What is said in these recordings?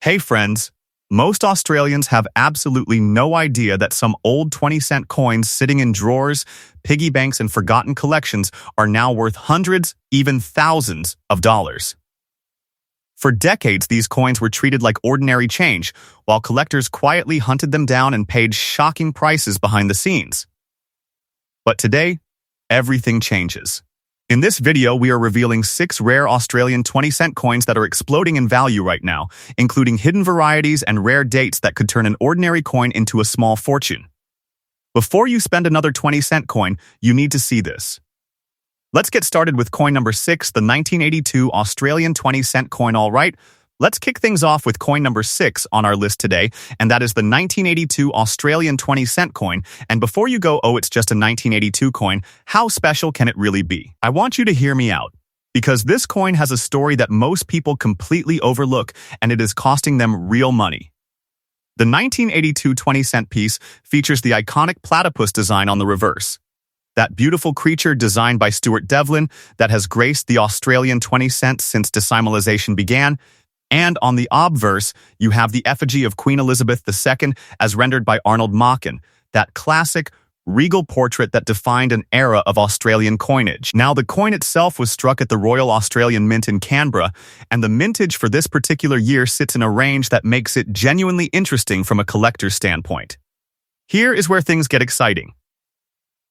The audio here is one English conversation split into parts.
Hey friends, most Australians have absolutely no idea that some old 20-cent coins sitting in drawers, piggy banks, and forgotten collections are now worth hundreds, even thousands of dollars. For decades, these coins were treated like ordinary change, while collectors quietly hunted them down and paid shocking prices behind the scenes. But today, everything changes. In this video, we are revealing 6 rare Australian 20-cent coins that are exploding in value right now, including hidden varieties and rare dates that could turn an ordinary coin into a small fortune. Before you spend another 20-cent coin, you need to see this. Let's get started with coin number 6, the 1982 Australian 20-cent coin. All right, let's kick things off with coin number 6 on our list today, and that is the 1982 Australian 20-cent coin. And before you go, oh, it's just a 1982 coin, how special can it really be? I want you to hear me out, because this coin has a story that most people completely overlook, and it is costing them real money. The 1982 20-cent piece features the iconic platypus design on the reverse. That beautiful creature designed by Stuart Devlin that has graced the Australian 20 cents since decimalization began. And on the obverse, you have the effigy of Queen Elizabeth II as rendered by Arnold Machen, that classic, regal portrait that defined an era of Australian coinage. Now, the coin itself was struck at the Royal Australian Mint in Canberra, and the mintage for this particular year sits in a range that makes it genuinely interesting from a collector's standpoint. Here is where things get exciting.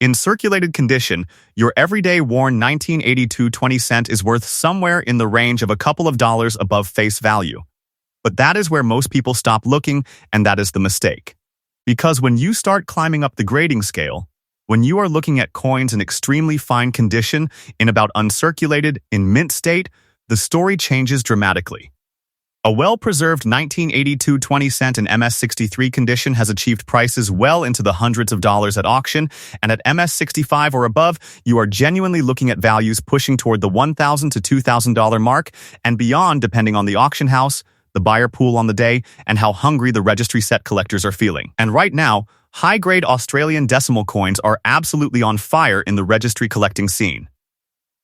In circulated condition, your everyday worn 1982 20-cent is worth somewhere in the range of a couple of dollars above face value. But that is where most people stop looking, and that is the mistake. Because when you start climbing up the grading scale, when you are looking at coins in extremely fine condition, in about uncirculated, in mint state, the story changes dramatically. A well-preserved 1982 20-cent in MS63 condition has achieved prices well into the hundreds of dollars at auction, and at MS65 or above, you are genuinely looking at values pushing toward the $1,000 to $2,000 mark, and beyond depending on the auction house, the buyer pool on the day, and how hungry the registry set collectors are feeling. And right now, high-grade Australian decimal coins are absolutely on fire in the registry collecting scene.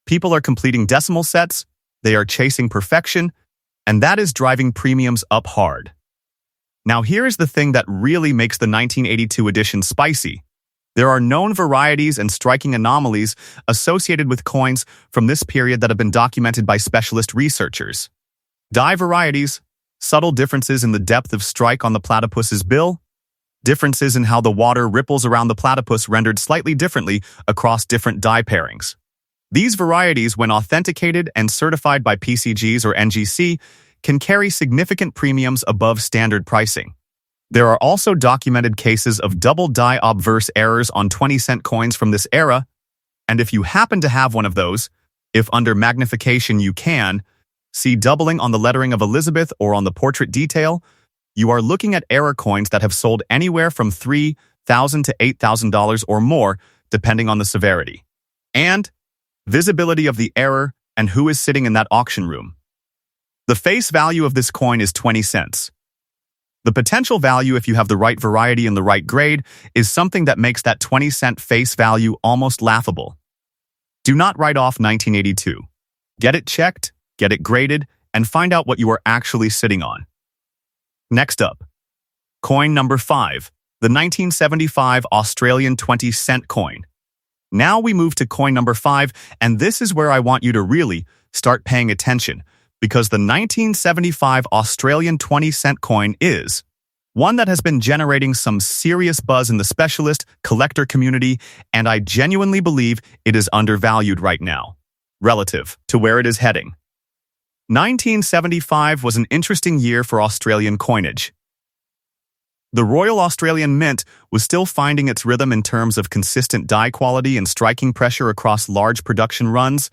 People are completing decimal sets, they are chasing perfection, and that is driving premiums up hard. Now here's the thing that really makes the 1982 edition spicy. There are known varieties and striking anomalies associated with coins from this period that have been documented by specialist researchers. Die varieties, subtle differences in the depth of strike on the platypus's bill, differences in how the water ripples around the platypus rendered slightly differently across different die pairings. These varieties, when authenticated and certified by PCGS or NGC, can carry significant premiums above standard pricing. There are also documented cases of double die obverse errors on 20-cent coins from this era, and if you happen to have one of those, if under magnification you can, see doubling on the lettering of Elizabeth or on the portrait detail, you are looking at error coins that have sold anywhere from $3,000 to $8,000 or more, depending on the severity. And visibility of the error, and who is sitting in that auction room. The face value of this coin is 20 cents. The potential value, if you have the right variety and the right grade, is something that makes that 20-cent face value almost laughable. Do not write off 1982. Get it checked, get it graded, and find out what you are actually sitting on. Next up, coin number 5, the 1975 Australian 20-cent coin. Now we move to coin number 5, and this is where I want you to really start paying attention, because the 1975 Australian 20-cent coin is one that has been generating some serious buzz in the specialist collector community, and I genuinely believe it is undervalued right now, relative to where it is heading. 1975 was an interesting year for Australian coinage. The Royal Australian Mint was still finding its rhythm in terms of consistent die quality and striking pressure across large production runs,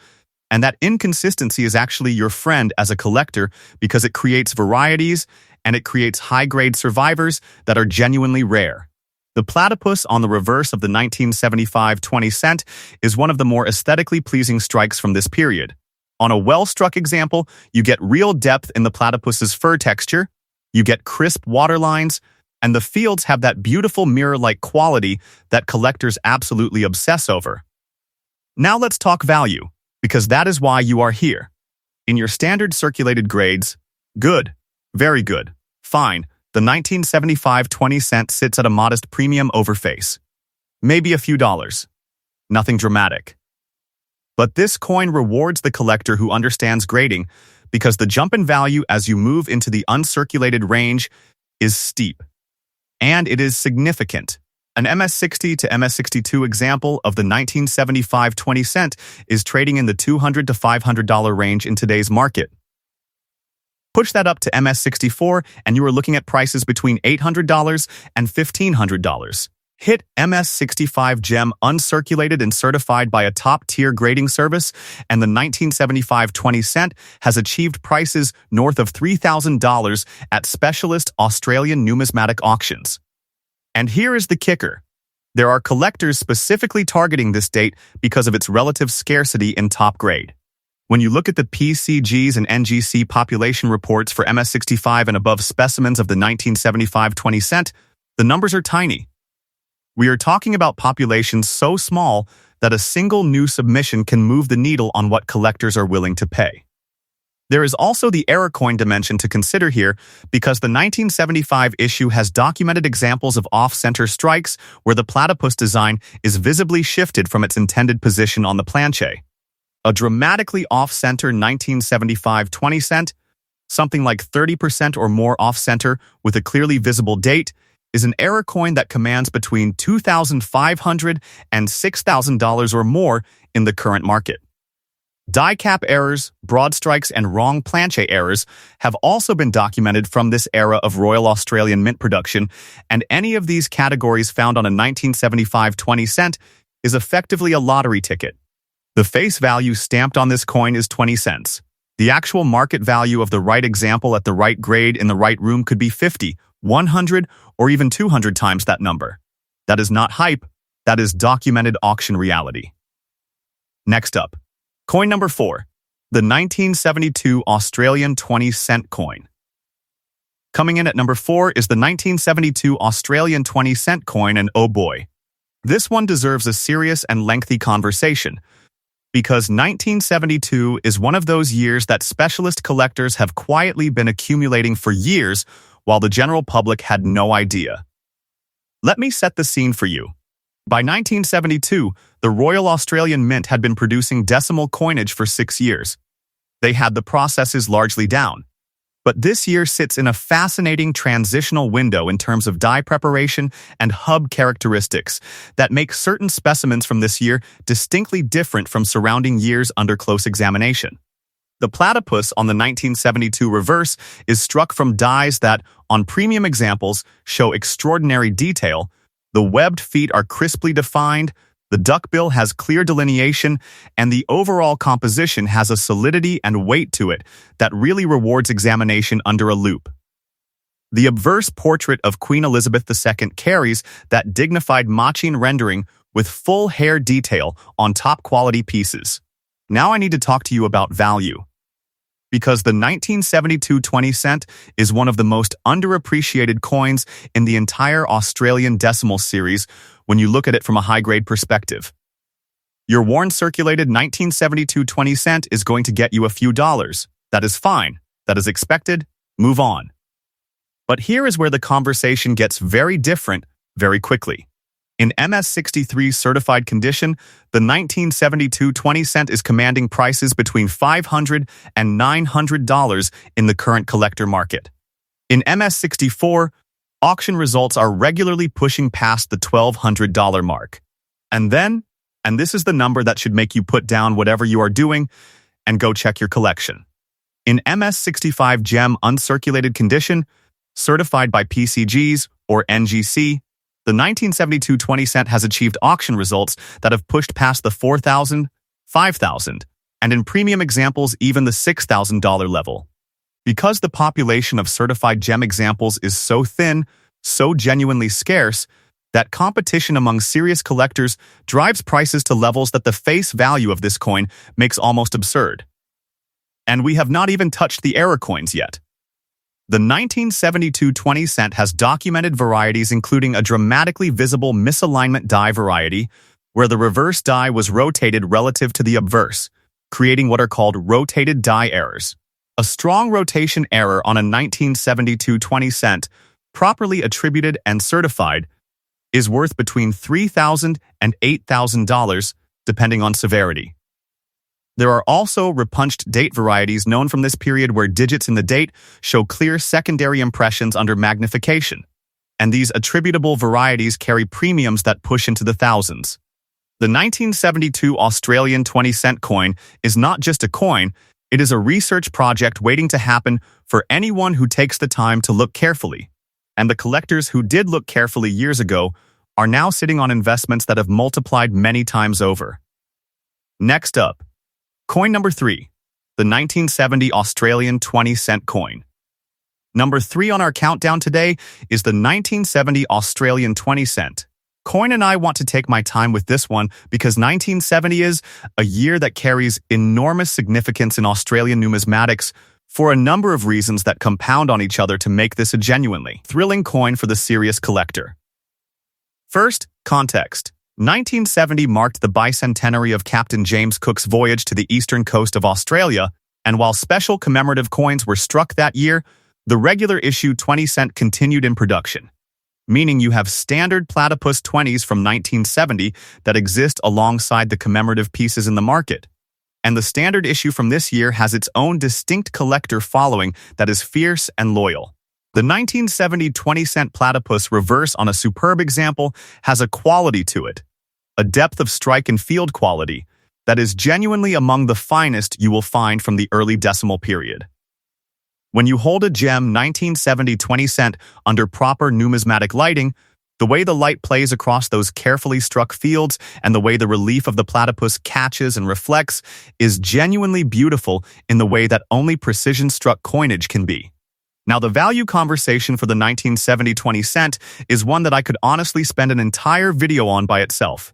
and that inconsistency is actually your friend as a collector because it creates varieties and it creates high-grade survivors that are genuinely rare. The platypus on the reverse of the 1975 20-cent is one of the more aesthetically pleasing strikes from this period. On a well-struck example, you get real depth in the platypus's fur texture, you get crisp waterlines, and the fields have that beautiful mirror-like quality that collectors absolutely obsess over. Now let's talk value, because that is why you are here. In your standard circulated grades, good, very good, Fine, the 1975 20-cent sits at a modest premium over face. Maybe a few dollars. Nothing dramatic. But this coin rewards the collector who understands grading because the jump in value as you move into the uncirculated range is steep. And it is significant. An MS-60 to MS-62 example of the 1975 20-cent is trading in the $200 to $500 range in today's market. Push that up to MS-64 and you are looking at prices between $800 and $1,500. Hit MS-65 gem uncirculated and certified by a top-tier grading service, and the 1975 20-cent has achieved prices north of $3,000 at specialist Australian numismatic auctions. And here is the kicker. There are collectors specifically targeting this date because of its relative scarcity in top grade. When you look at the PCGS and NGC population reports for MS-65 and above specimens of the 1975 20-cent, the numbers are tiny. We are talking about populations so small that a single new submission can move the needle on what collectors are willing to pay. There is also the error coin dimension to consider here because the 1975 issue has documented examples of off-center strikes where the platypus design is visibly shifted from its intended position on the planchet. A dramatically off-center 1975 20-cent, something like 30% or more off-center with a clearly visible date, is an error coin that commands between $2,500 and $6,000 or more in the current market. Die cap errors, broad strikes, and wrong planchet errors have also been documented from this era of Royal Australian Mint production, and any of these categories found on a 1975 20-cent is effectively a lottery ticket. The face value stamped on this coin is 20 cents. The actual market value of the right example at the right grade in the right room could be 50, 100, or even 200 times that number. That is not hype, that is documented auction reality. Next up, coin number 4, the 1972 Australian 20-cent coin. Coming in at number 4 is the 1972 Australian 20-cent coin, and oh boy, this one deserves a serious and lengthy conversation, because 1972 is one of those years that specialist collectors have quietly been accumulating for years while the general public had no idea. Let me set the scene for you. By 1972, the Royal Australian Mint had been producing decimal coinage for 6 years. They had the processes largely down. But this year sits in a fascinating transitional window in terms of die preparation and hub characteristics that make certain specimens from this year distinctly different from surrounding years under close examination. The platypus on the 1972 reverse is struck from dies that, on premium examples, show extraordinary detail. The webbed feet are crisply defined, the duckbill has clear delineation, and the overall composition has a solidity and weight to it that really rewards examination under a loupe. The obverse portrait of Queen Elizabeth II carries that dignified Machin rendering with full hair detail on top-quality pieces. Now I need to talk to you about value. Because the 1972 20-cent is one of the most underappreciated coins in the entire Australian decimal series when you look at it from a high-grade perspective. Your worn circulated 1972 20-cent is going to get you a few dollars. That is fine. That is expected. Move on. But here is where the conversation gets very different very quickly. In MS-63 certified condition, the 1972 20-cent is commanding prices between $500 and $900 in the current collector market. In MS-64, auction results are regularly pushing past the $1,200 mark. And then, and this is the number that should make you put down whatever you are doing and go check your collection. In MS-65 gem uncirculated condition, certified by PCGS or NGC, the 1972 20-cent has achieved auction results that have pushed past the $4,000, $5,000, and in premium examples even the $6,000 level. Because the population of certified gem examples is so thin, so genuinely scarce, that competition among serious collectors drives prices to levels that the face value of this coin makes almost absurd. And we have not even touched the error coins yet. The 1972 20-cent has documented varieties including a dramatically visible misalignment die variety, where the reverse die was rotated relative to the obverse, creating what are called rotated die errors. A strong rotation error on a 1972 20-cent, properly attributed and certified, is worth between $3,000 and $8,000, depending on severity. There are also repunched date varieties known from this period where digits in the date show clear secondary impressions under magnification, and these attributable varieties carry premiums that push into the thousands. The 1972 Australian 20-cent coin is not just a coin, it is a research project waiting to happen for anyone who takes the time to look carefully. And the collectors who did look carefully years ago are now sitting on investments that have multiplied many times over. Next up, coin number 3, the 1970 Australian 20-cent coin. Number 3 on our countdown today is the 1970 Australian 20-cent coin, and I want to take my time with this one because 1970 is a year that carries enormous significance in Australian numismatics for a number of reasons that compound on each other to make this a genuinely thrilling coin for the serious collector. First, context. 1970 marked the bicentenary of Captain James Cook's voyage to the eastern coast of Australia, and while special commemorative coins were struck that year, the regular issue 20-cent continued in production, meaning you have standard platypus 20s from 1970 that exist alongside the commemorative pieces in the market. And the standard issue from this year has its own distinct collector following that is fierce and loyal. The 1970 20-cent platypus reverse on a superb example has a quality to it, a depth of strike and field quality, that is genuinely among the finest you will find from the early decimal period. When you hold a gem 1970 20-cent under proper numismatic lighting, the way the light plays across those carefully struck fields and the way the relief of the platypus catches and reflects is genuinely beautiful in the way that only precision-struck coinage can be. Now, the value conversation for the 1970 20-cent is one that I could honestly spend an entire video on by itself.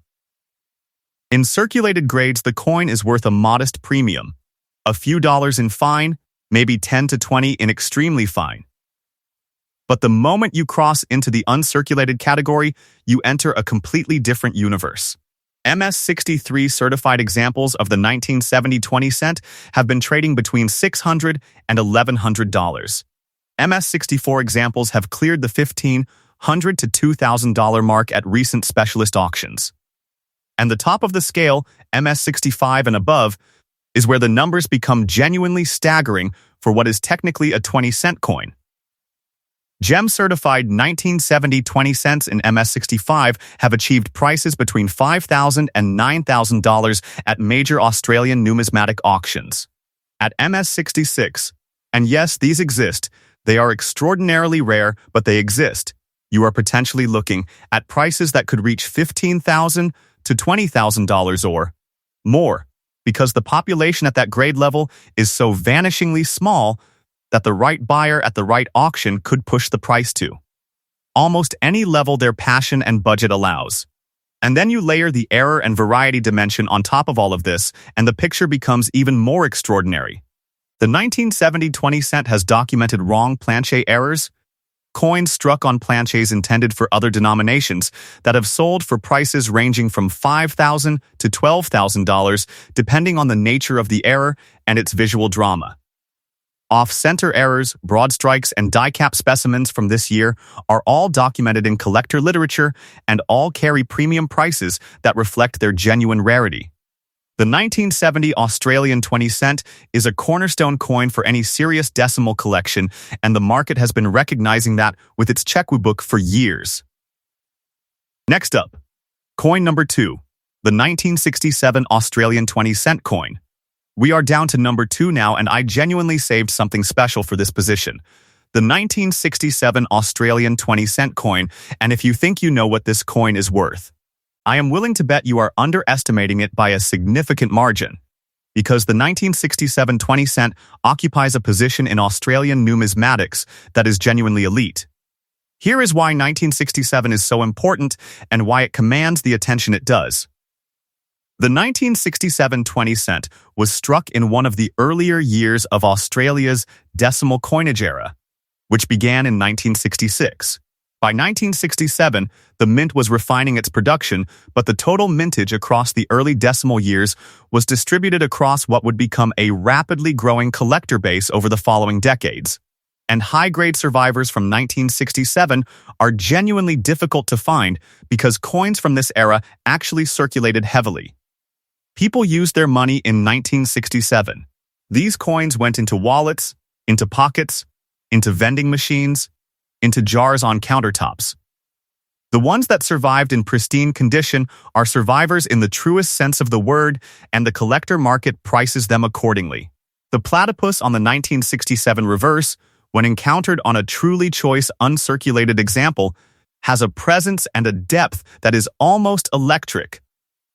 In circulated grades, the coin is worth a modest premium, a few dollars in fine, maybe 10 to 20 in extremely fine. But the moment you cross into the uncirculated category, you enter a completely different universe. MS-63 certified examples of the 1970 20-cent have been trading between $600 and $1,100. MS-64 examples have cleared the $1,500 to $2,000 mark at recent specialist auctions. And the top of the scale, MS-65 and above, is where the numbers become genuinely staggering for what is technically a 20-cent coin. Gem-certified 1970 20 cents in MS-65 have achieved prices between $5,000 and $9,000 at major Australian numismatic auctions. At MS-66, and yes, these exist, they are extraordinarily rare, but they exist. You are potentially looking at prices that could reach $15,000 to $20,000 or more, because the population at that grade level is so vanishingly small that the right buyer at the right auction could push the price to almost any level their passion and budget allows. And then you layer the error and variety dimension on top of all of this, and the picture becomes even more extraordinary. The 1970 20-cent has documented wrong planchet errors, coins struck on planchets intended for other denominations that have sold for prices ranging from $5,000 to $12,000, depending on the nature of the error and its visual drama. Off-center errors, broad strikes, and die-cap specimens from this year are all documented in collector literature and all carry premium prices that reflect their genuine rarity. The 1970 Australian 20-cent is a cornerstone coin for any serious decimal collection, and the market has been recognizing that with its Checkwu book for years. Next up, coin number 2, the 1967 Australian 20-cent coin. We are down to number 2 now, and I genuinely saved something special for this position. The 1967 Australian 20-cent coin, and if you think you know what this coin is worth, I am willing to bet you are underestimating it by a significant margin, because the 1967 20-cent occupies a position in Australian numismatics that is genuinely elite. Here is why 1967 is so important and why it commands the attention it does. The 1967 20-cent was struck in one of the earlier years of Australia's decimal coinage era, which began in 1966. By 1967, the mint was refining its production, but the total mintage across the early decimal years was distributed across what would become a rapidly growing collector base over the following decades. And high-grade survivors from 1967 are genuinely difficult to find because coins from this era actually circulated heavily. People used their money in 1967. These coins went into wallets, into pockets, into vending machines, into jars on countertops. The ones that survived in pristine condition are survivors in the truest sense of the word, and the collector market prices them accordingly. The platypus on the 1967 reverse, when encountered on a truly choice uncirculated example, has a presence and a depth that is almost electric.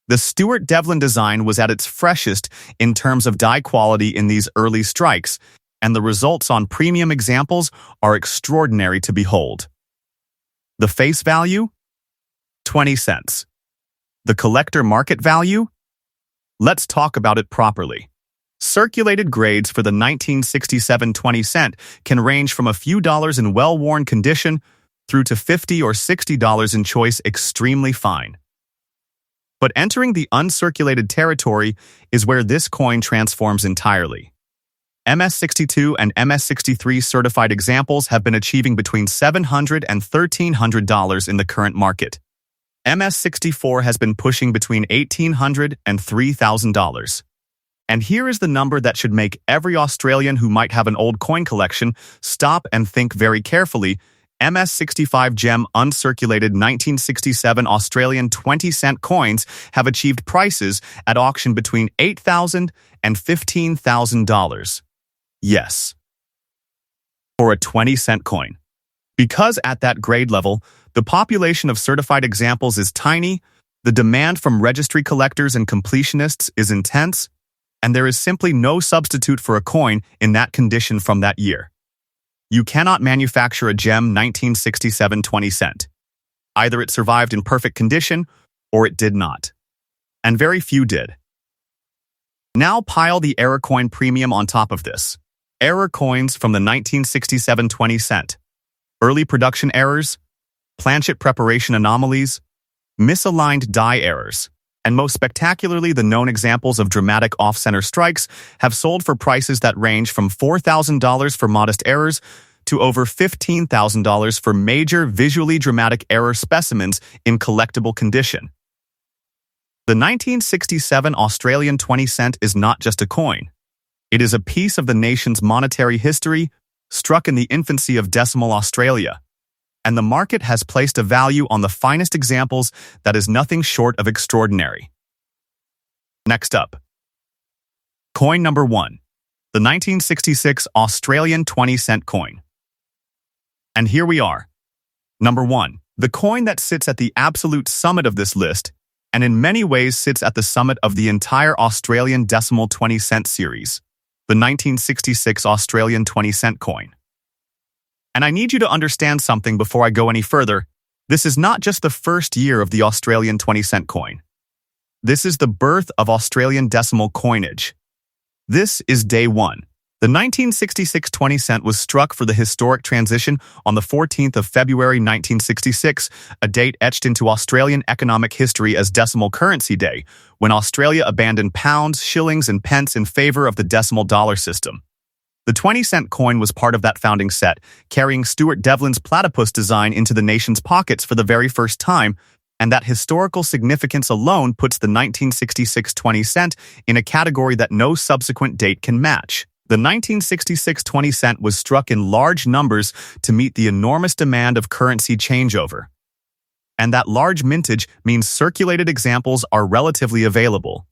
The Stuart Devlin design was at its freshest in terms of dye quality in these early strikes, and the results on premium examples are extraordinary to behold. The face value? 20 cents. The collector market value? Let's talk about it properly. Circulated grades for the 1967 20-cent can range from a few dollars in well-worn condition through to $50 or $60 in choice extremely fine. But entering the uncirculated territory is where this coin transforms entirely. MS-62 and MS-63 certified examples have been achieving between $700 and $1,300 in the current market. MS-64 has been pushing between $1,800 and $3,000. And here is the number that should make every Australian who might have an old coin collection stop and think very carefully. MS-65 gem uncirculated 1967 Australian 20-cent coins have achieved prices at auction between $8,000 and $15,000. Yes. For a 20-cent coin. Because at that grade level, the population of certified examples is tiny, the demand from registry collectors and completionists is intense, and there is simply no substitute for a coin in that condition from that year. You cannot manufacture a gem 1967 20-cent. Either it survived in perfect condition, or it did not. And very few did. Now pile the error coin premium on top of this. Error coins from the 1967 20-cent. Early production errors, planchet preparation anomalies, misaligned die errors, and most spectacularly the known examples of dramatic off-center strikes have sold for prices that range from $4,000 for modest errors to over $15,000 for major visually dramatic error specimens in collectible condition. The 1967 Australian 20-cent is not just a coin. It is a piece of the nation's monetary history, struck in the infancy of decimal Australia. And the market has placed a value on the finest examples that is nothing short of extraordinary. Next up. Coin number 1. The 1966 Australian 20-cent coin. And here we are. Number 1. The coin that sits at the absolute summit of this list, and in many ways sits at the summit of the entire Australian decimal 20-cent series. The 1966 Australian 20-cent coin. And I need you to understand something before I go any further. This is not just the first year of the Australian 20-cent coin. This is the birth of Australian decimal coinage. This is day 1. The 1966 20-cent was struck for the historic transition on the 14th of February 1966, a date etched into Australian economic history as Decimal Currency Day, when Australia abandoned pounds, shillings, and pence in favor of the decimal dollar system. The 20-cent coin was part of that founding set, carrying Stuart Devlin's platypus design into the nation's pockets for the very first time, and that historical significance alone puts the 1966 20-cent in a category that no subsequent date can match. The 1966 20-cent was struck in large numbers to meet the enormous demand of currency changeover. And that large mintage means circulated examples are relatively available.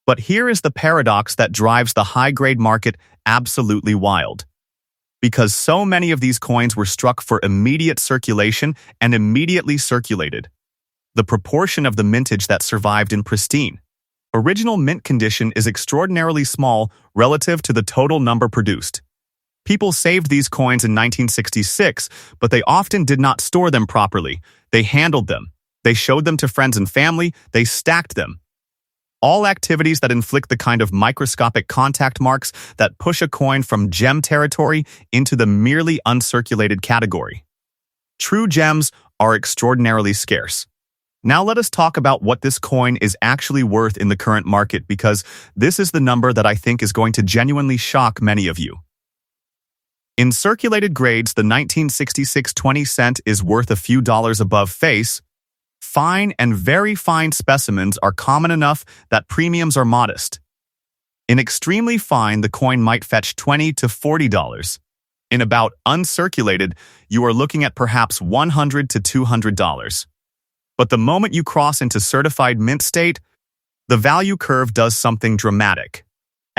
But here is the paradox that drives the high-grade market absolutely wild. Because so many of these coins were struck for immediate circulation and immediately circulated. The proportion of the mintage that survived in pristine, original mint condition is extraordinarily small relative to the total number produced. People saved these coins in 1966, but they often did not store them properly. They handled them. They showed them to friends and family. They stacked them. All activities that inflict the kind of microscopic contact marks that push a coin from gem territory into the merely uncirculated category. True gems are extraordinarily scarce. Now let us talk about what this coin is actually worth in the current market, because this is the number that I think is going to genuinely shock many of you. In circulated grades, the 1966 20-cent is worth a few dollars above face. Fine and very fine specimens are common enough that premiums are modest. In extremely fine, the coin might fetch $20 to $40. In about uncirculated, you are looking at perhaps $100 to $200. But the moment you cross into certified mint state, the value curve does something dramatic.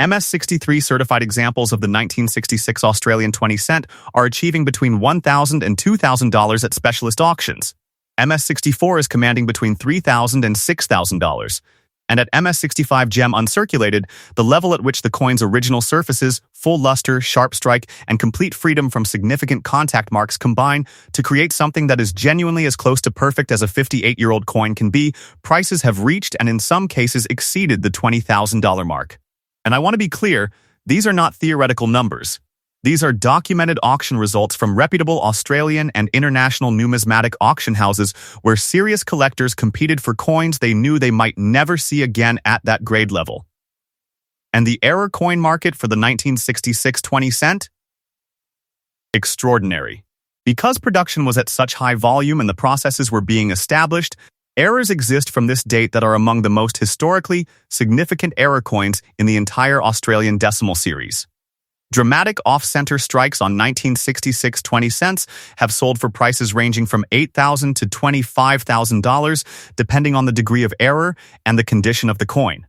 MS63 certified examples of the 1966 Australian 20-cent are achieving between $1,000 and $2,000 at specialist auctions. MS64 is commanding between $3,000 and $6,000. And at MS65 gem uncirculated, the level at which the coin's original surfaces, full luster, sharp strike, and complete freedom from significant contact marks combine to create something that is genuinely as close to perfect as a 58-year-old coin can be, prices have reached and in some cases exceeded the $20,000 mark. And I want to be clear, these are not theoretical numbers. These are documented auction results from reputable Australian and international numismatic auction houses where serious collectors competed for coins they knew they might never see again at that grade level. And the error coin market for the 1966 20-cent? Extraordinary. Because production was at such high volume and the processes were being established, errors exist from this date that are among the most historically significant error coins in the entire Australian decimal series. Dramatic off-center strikes on 1966 20-cents have sold for prices ranging from $8,000 to $25,000, depending on the degree of error and the condition of the coin.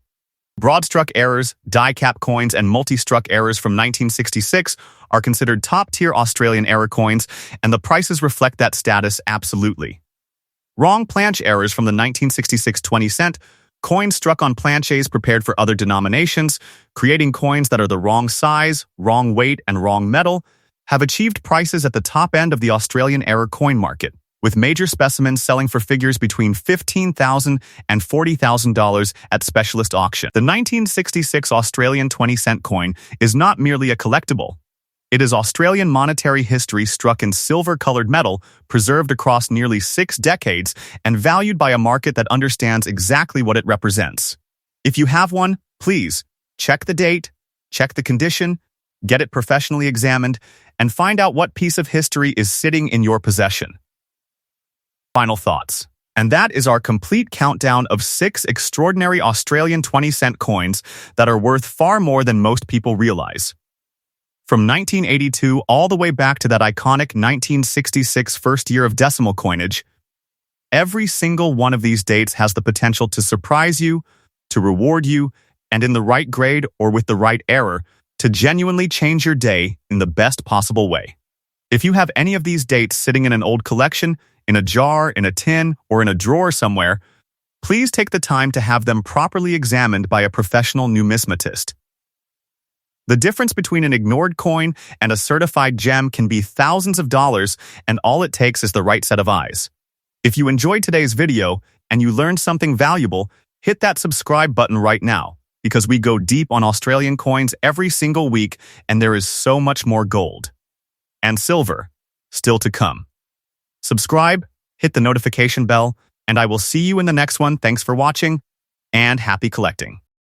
Broad-struck errors, die-cap coins, and multi-struck errors from 1966 are considered top-tier Australian error coins, and the prices reflect that status absolutely. Wrong planchet errors from the 1966 20-cent, coins struck on planchets prepared for other denominations, creating coins that are the wrong size, wrong weight, and wrong metal, have achieved prices at the top end of the Australian error coin market, with major specimens selling for figures between $15,000 and $40,000 at specialist auction. The 1966 Australian 20-cent coin is not merely a collectible. It is Australian monetary history struck in silver-colored metal, preserved across nearly 6 decades, and valued by a market that understands exactly what it represents. If you have one, please check the date, check the condition, get it professionally examined, and find out what piece of history is sitting in your possession. Final thoughts. And that is our complete countdown of 6 extraordinary Australian 20-cent coins that are worth far more than most people realize. From 1982 all the way back to that iconic 1966 first year of decimal coinage, every single one of these dates has the potential to surprise you, to reward you, and in the right grade or with the right error, to genuinely change your day in the best possible way. If you have any of these dates sitting in an old collection, in a jar, in a tin, or in a drawer somewhere, please take the time to have them properly examined by a professional numismatist. The difference between an ignored coin and a certified gem can be thousands of dollars, and all it takes is the right set of eyes. If you enjoyed today's video and you learned something valuable, hit that subscribe button right now, because we go deep on Australian coins every single week, and there is so much more gold and silver still to come. Subscribe, hit the notification bell, and I will see you in the next one. Thanks for watching, and happy collecting.